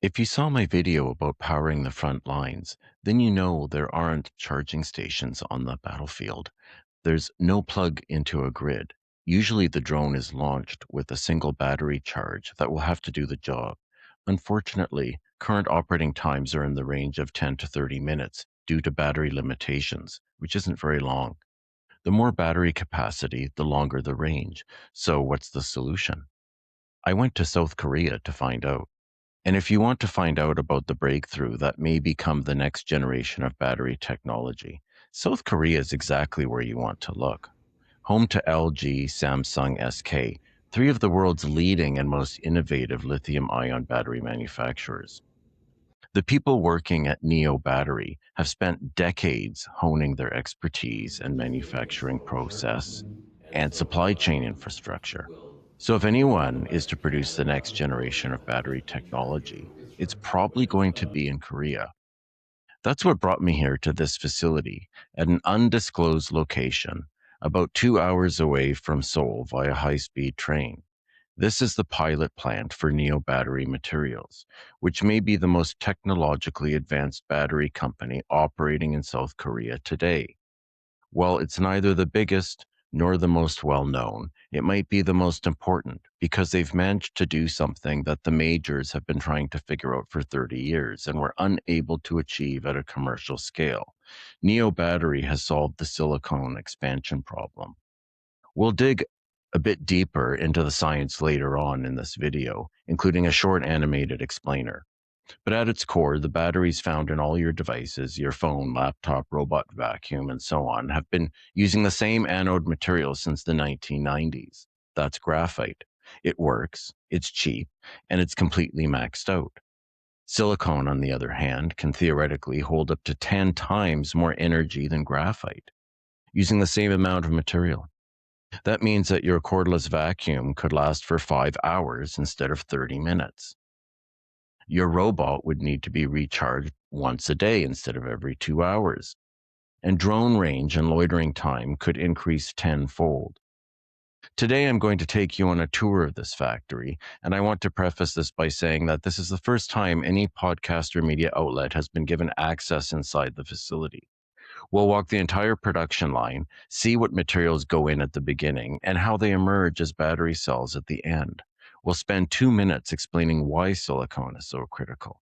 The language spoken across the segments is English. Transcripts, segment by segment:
If you saw my video about powering the front lines, then you know there aren't charging stations on the battlefield. There's no plug into a grid. Usually the drone is launched with a single battery charge that will have to do the job. Unfortunately, current operating times are in the range of 10 to 30 minutes due to battery limitations, which isn't very long. The more battery capacity, the longer the range. So what's the solution? I went to South Korea to find out. And if you want to find out about the breakthrough that may become the next generation of battery technology, South Korea is exactly where you want to look. Home to LG, Samsung, SK, three of the world's leading and most innovative lithium ion battery manufacturers. The people working at Neo Battery have spent decades honing their expertise and manufacturing process and supply chain infrastructure. So, if anyone is to produce the next generation of battery technology, it's probably going to be in Korea. That's what brought me here to this facility at an undisclosed location, about 2 hours away from Seoul via high speed train. This is the pilot plant for Neo Battery Materials, which may be the most technologically advanced battery company operating in South Korea today. While it's neither the biggest nor the most well known, it might be the most important because they've managed to do something that the majors have been trying to figure out for 30 years and were unable to achieve at a commercial scale. Neo Battery has solved the silicone expansion problem. We'll dig a bit deeper into the science later on in this video, including a short animated explainer. But at its core, the batteries found in all your devices, your phone, laptop, robot vacuum, and so on, have been using the same anode material since the 1990s. That's graphite. It works, it's cheap, and it's completely maxed out. Silicone, on the other hand, can theoretically hold up to 10 times more energy than graphite, using the same amount of material. That means that your cordless vacuum could last for 5 hours instead of 30 minutes. Your robot would need to be recharged once a day instead of every 2 hours. And drone range and loitering time could increase tenfold. Today, I'm going to take you on a tour of this factory, and I want to preface this by saying that this is the first time any podcast or media outlet has been given access inside the facility. We'll walk the entire production line, see what materials go in at the beginning, and how they emerge as battery cells at the end. We'll spend 2 minutes explaining why silicone is so critical,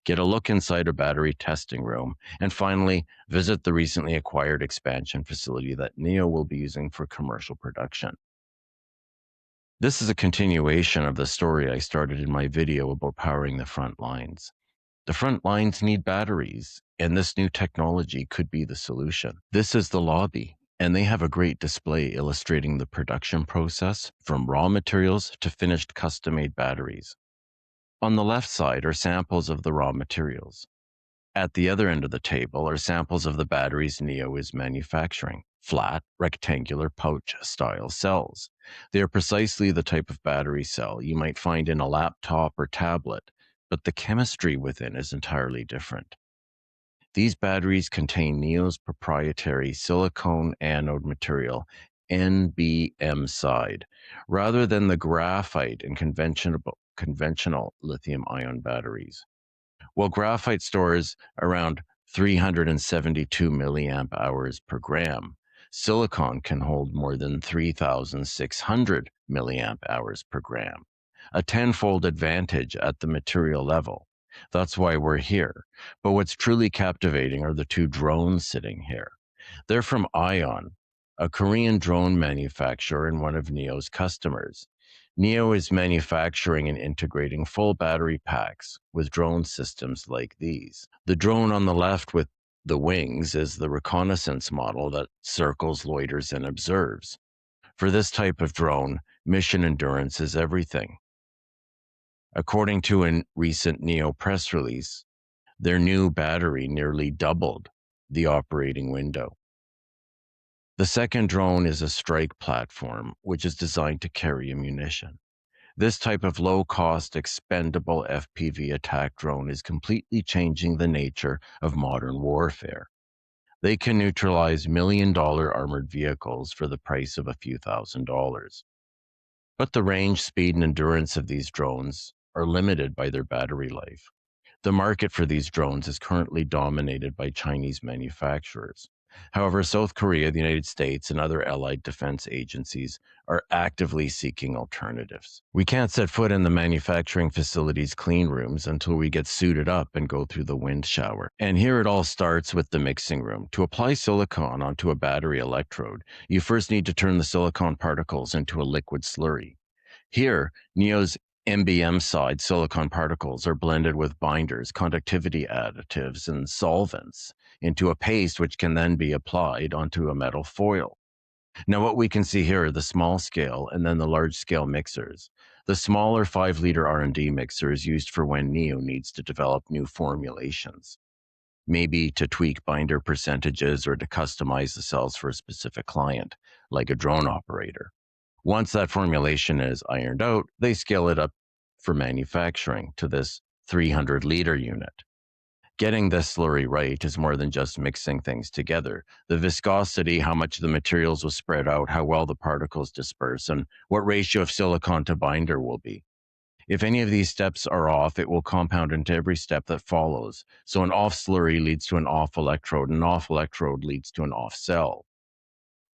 get a look inside a battery testing room, and finally, visit the recently acquired expansion facility that NEO will be using for commercial production. This is a continuation of the story I started in my video about powering the front lines. The front lines need batteries, and this new technology could be the solution. This is the lobby, and they have a great display illustrating the production process from raw materials to finished custom-made batteries. On the left side are samples of the raw materials. At the other end of the table are samples of the batteries NEO is manufacturing, flat, rectangular pouch-style cells. They are precisely the type of battery cell you might find in a laptop or tablet, but the chemistry within is entirely different. These batteries contain NEO's proprietary silicone anode material, NBM side, rather than the graphite in conventional lithium-ion batteries. While graphite stores around 372 milliamp hours per gram, silicon can hold more than 3,600 milliamp hours per gram, a tenfold advantage at the material level. That's why we're here. But what's truly captivating are the two drones sitting here. They're from Ion, a Korean drone manufacturer and one of NEO's customers. NEO is manufacturing and integrating full battery packs with drone systems like these. The drone on the left with the wings is the reconnaissance model that circles, loiters, and observes. For this type of drone, mission endurance is everything. According to a recent NEO press release, their new battery nearly doubled the operating window. The second drone is a strike platform, which is designed to carry ammunition. This type of low-cost, expendable FPV attack drone is completely changing the nature of modern warfare. They can neutralize million-dollar armored vehicles for the price of a few $1,000s. But the range, speed, and endurance of these drones are limited by their battery life. The market for these drones is currently dominated by Chinese manufacturers. However, South Korea, the United States, and other allied defense agencies are actively seeking alternatives. We can't set foot in the manufacturing facility's clean rooms until we get suited up and go through the wind shower. And here it all starts with the mixing room. To apply silicon onto a battery electrode, you first need to turn the silicon particles into a liquid slurry. Here, Neo's MBM side silicon particles are blended with binders, conductivity additives, and solvents into a paste which can then be applied onto a metal foil. Now, what we can see here are the small scale and then the large scale mixers. The smaller 5-liter R&D mixer is used for when Neo needs to develop new formulations, maybe to tweak binder percentages or to customize the cells for a specific client, like a drone operator. Once that formulation is ironed out, they scale it up for manufacturing to this 300-liter unit. Getting this slurry right is more than just mixing things together. The viscosity, how much the materials will spread out, how well the particles disperse, and what ratio of silicon to binder will be. If any of these steps are off, it will compound into every step that follows. So an off slurry leads to an off electrode, and an off electrode leads to an off cell.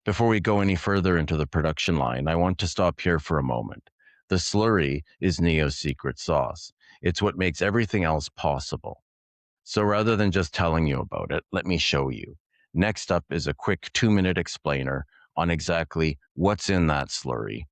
Before we go any further into the production line, I want to stop here for a moment. The slurry is Neo's secret sauce. It's what makes everything else possible. So rather than just telling you about it, let me show you. Next up is a quick 2-minute explainer on exactly what's in that slurry,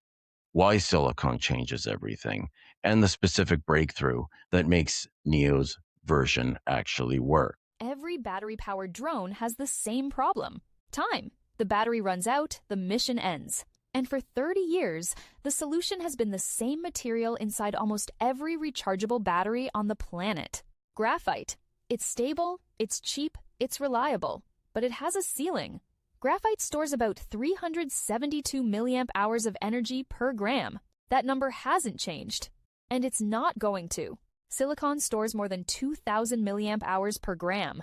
why silicon changes everything, and the specific breakthrough that makes Neo's version actually work. Every battery-powered drone has the same problem: time. The battery runs out, the mission ends. And for 30 years, the solution has been the same material inside almost every rechargeable battery on the planet: graphite. It's stable, it's cheap, it's reliable, but it has a ceiling. Graphite stores about 372 milliamp hours of energy per gram. That number hasn't changed, and it's not going to. Silicon stores more than 2,000 milliamp hours per gram.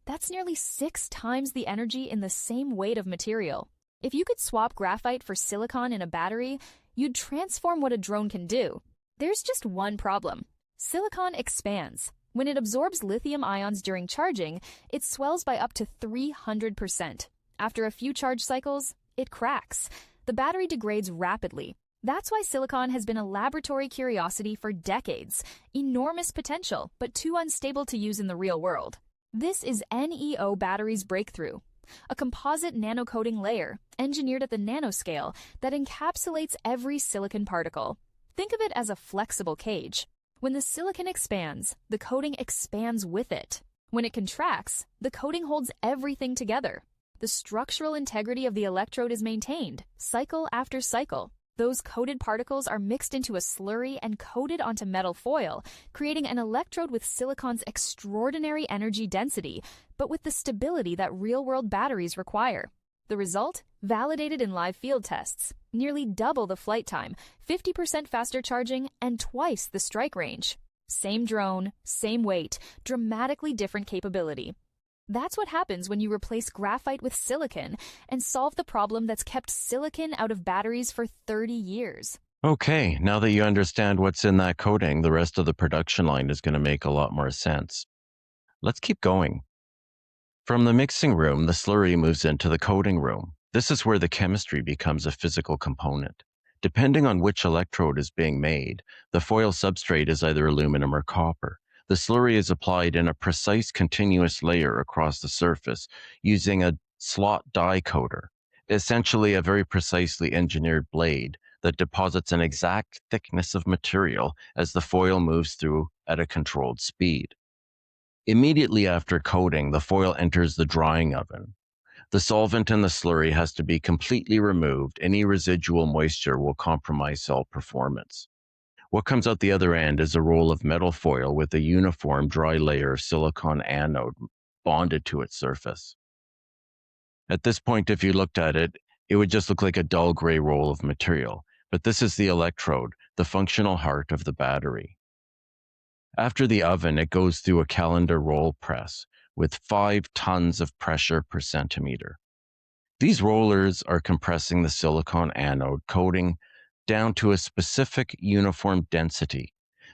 That's nearly 6 times the energy in the same weight of material. If you could swap graphite for silicon in a battery, you'd transform what a drone can do. There's just one problem. Silicon expands. When it absorbs lithium ions during charging, it swells by up to 300%. After a few charge cycles, it cracks. The battery degrades rapidly. That's why silicon has been a laboratory curiosity for decades. Enormous potential, but too unstable to use in the real world. This is NEO Battery's breakthrough, a composite nanocoating layer engineered at the nanoscale that encapsulates every silicon particle. Think of it as a flexible cage. When the silicon expands, the coating expands with it. When it contracts, the coating holds everything together. The structural integrity of the electrode is maintained, cycle after cycle. Those coated particles are mixed into a slurry and coated onto metal foil, creating an electrode with silicon's extraordinary energy density, but with the stability that real-world batteries require. The result? Validated in live field tests. Nearly double the flight time, 50% faster charging, and twice the strike range. Same drone, same weight, dramatically different capability. That's what happens when you replace graphite with silicon and solve the problem that's kept silicon out of batteries for 30 years. Okay, now that you understand what's in that coating, the rest of the production line is going to make a lot more sense. Let's keep going. From the mixing room, the slurry moves into the coating room. This is where the chemistry becomes a physical component. Depending on which electrode is being made, the foil substrate is either aluminum or copper. The slurry is applied in a precise continuous layer across the surface using a slot die coater, essentially a very precisely engineered blade that deposits an exact thickness of material as the foil moves through at a controlled speed. Immediately after coating, the foil enters the drying oven. The solvent in the slurry has to be completely removed. Any residual moisture will compromise cell performance. What comes out the other end is a roll of metal foil with a uniform dry layer of silicon anode bonded to its surface. At this point, if you looked at it, it would just look like a dull gray roll of material. But this is the electrode, the functional heart of the battery. After the oven, it goes through a calendar roll press with 5 tons of pressure per centimeter. These rollers are compressing the silicon anode coating down to a specific uniform density.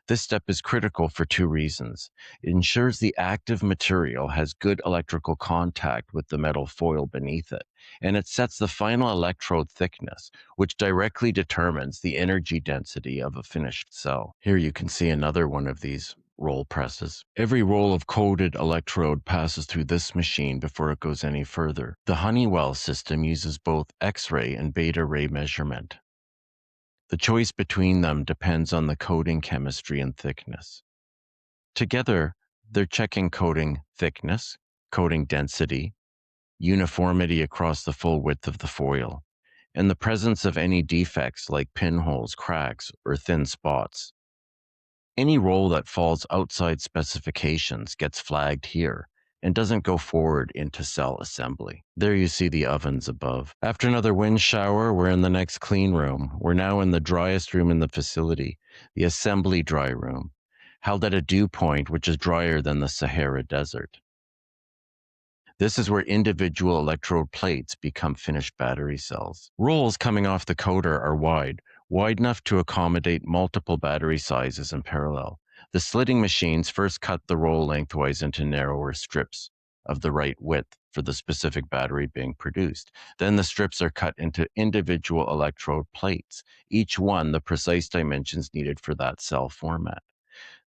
This step is critical for two reasons. It ensures the active material has good electrical contact with the metal foil beneath it, and it sets the final electrode thickness, which directly determines the energy density of a finished cell. Here you can see another one of these roll presses. Every roll of coated electrode passes through this machine before it goes any further. The Honeywell system uses both X-ray and beta ray measurement. The choice between them depends on the coating chemistry and thickness. Together, they're checking coating thickness, coating density, uniformity across the full width of the foil, and the presence of any defects like pinholes, cracks, or thin spots. Any roll that falls outside specifications gets flagged here and doesn't go forward into cell assembly. There you see the ovens above. After another wind shower, we're in the next clean room. We're now in the driest room in the facility, the assembly dry room, held at a dew point which is drier than the Sahara Desert. This is where individual electrode plates become finished battery cells. Rolls coming off the coater are wide enough to accommodate multiple battery sizes in parallel. The slitting machines first cut the roll lengthwise into narrower strips of the right width for the specific battery being produced. Then the strips are cut into individual electrode plates, each one the precise dimensions needed for that cell format.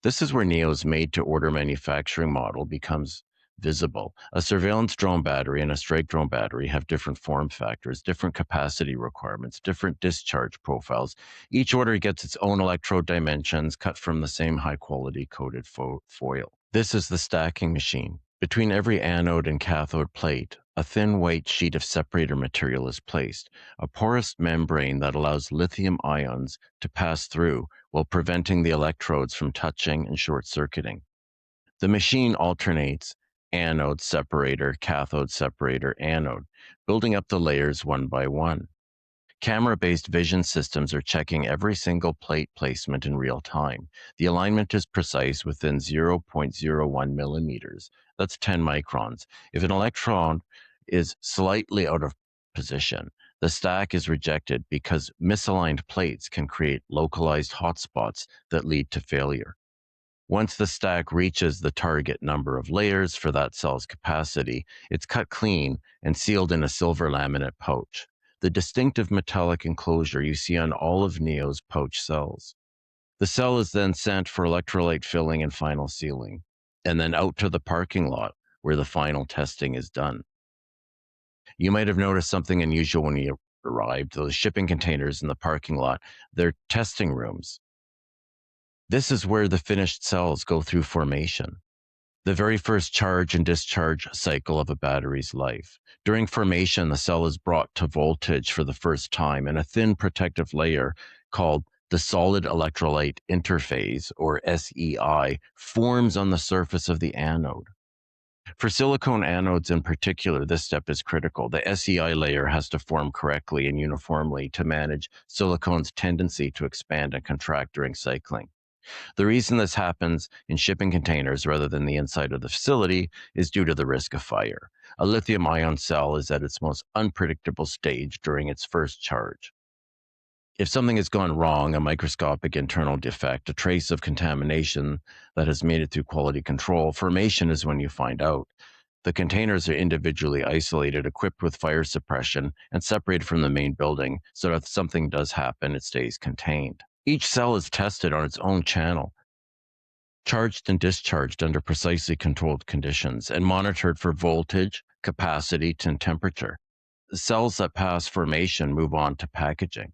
This is where Neo's made-to-order manufacturing model becomes visible. A surveillance drone battery and a strike drone battery have different form factors, different capacity requirements, different discharge profiles. Each order gets its own electrode dimensions cut from the same high-quality coated foil. This is the stacking machine. Between every anode and cathode plate, a thin white sheet of separator material is placed, a porous membrane that allows lithium ions to pass through while preventing the electrodes from touching and short-circuiting. The machine alternates anode separator, cathode separator, anode, building up the layers one by one. Camera-based vision systems are checking every single plate placement in real time. The alignment is precise within 0.01 millimeters. That's 10 microns. If an electron is slightly out of position, the stack is rejected because misaligned plates can create localized hotspots that lead to failure. Once the stack reaches the target number of layers for that cell's capacity, it's cut clean and sealed in a silver laminate pouch, the distinctive metallic enclosure you see on all of Neo's pouch cells. The cell is then sent for electrolyte filling and final sealing, and then out to the parking lot where the final testing is done. You might have noticed something unusual when you arrived. Those shipping containers in the parking lot, they're testing rooms. This is where the finished cells go through formation, the very first charge and discharge cycle of a battery's life. During formation, the cell is brought to voltage for the first time, and a thin protective layer called the solid electrolyte interface, or SEI, forms on the surface of the anode. For silicone anodes in particular, this step is critical. The SEI layer has to form correctly and uniformly to manage silicone's tendency to expand and contract during cycling. The reason this happens in shipping containers rather than the inside of the facility is due to the risk of fire. A lithium-ion cell is at its most unpredictable stage during its first charge. If something has gone wrong, a microscopic internal defect, a trace of contamination that has made it through quality control, formation is when you find out. The containers are individually isolated, equipped with fire suppression, and separated from the main building so that if something does happen, it stays contained. Each cell is tested on its own channel, charged and discharged under precisely controlled conditions, and monitored for voltage, capacity, and temperature. The cells that pass formation move on to packaging.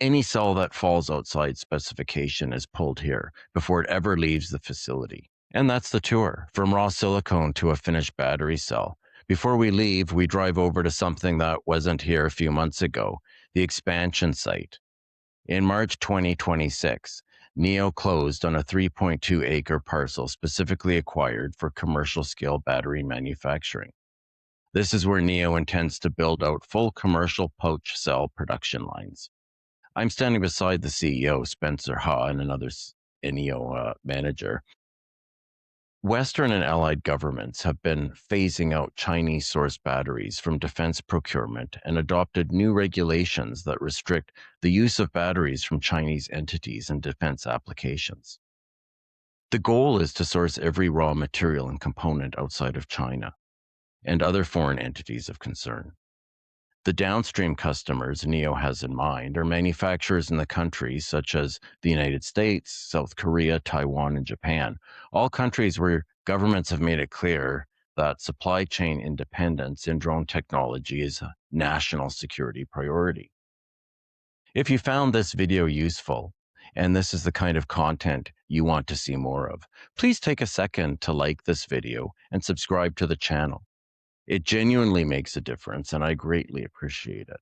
Any cell that falls outside specification is pulled here before it ever leaves the facility. And that's the tour, from raw silicone to a finished battery cell. Before we leave, we drive over to something that wasn't here a few months ago, the expansion site. In March 2026, Neo closed on a 3.2-acre parcel specifically acquired for commercial-scale battery manufacturing. This is where Neo intends to build out full commercial pouch cell production lines. I'm standing beside the CEO, Spencer Ha, and another Neo manager. Western and allied governments have been phasing out Chinese-sourced batteries from defense procurement and adopted new regulations that restrict the use of batteries from Chinese entities in defense applications. The goal is to source every raw material and component outside of China and other foreign entities of concern. The downstream customers NEO has in mind are manufacturers in the countries such as the United States, South Korea, Taiwan, and Japan, all countries where governments have made it clear that supply chain independence in drone technology is a national security priority. If you found this video useful, and this is the kind of content you want to see more of, please take a second to like this video and subscribe to the channel. It genuinely makes a difference, and I greatly appreciate it.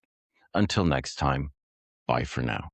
Until next time, bye for now.